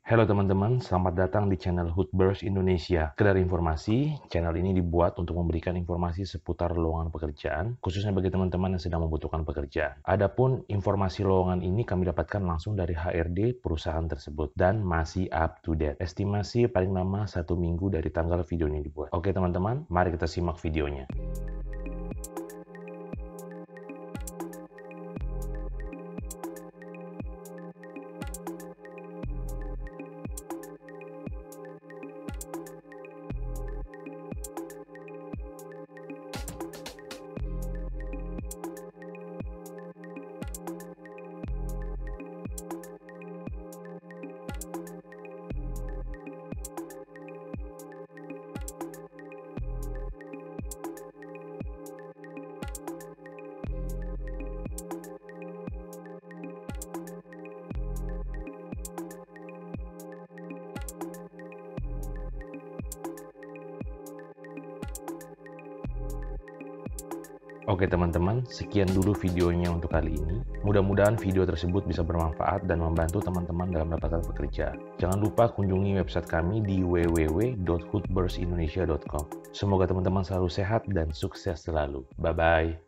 Halo teman-teman, selamat datang di channel Hoodburst Indonesia. Sekedar informasi, channel ini dibuat untuk memberikan informasi seputar lowongan pekerjaan, khususnya bagi teman-teman yang sedang membutuhkan pekerjaan. Adapun informasi lowongan ini kami dapatkan langsung dari HRD perusahaan tersebut dan masih up to date. Estimasi paling lama 1 minggu dari tanggal video ini dibuat. Oke teman-teman, mari kita simak videonya. Oke teman-teman, sekian dulu videonya untuk kali ini. Mudah-mudahan video tersebut bisa bermanfaat dan membantu teman-teman dalam mendapatkan pekerjaan. Jangan lupa kunjungi website kami di www.hoodburstindonesia.com. Semoga teman-teman selalu sehat dan sukses selalu. Bye-bye.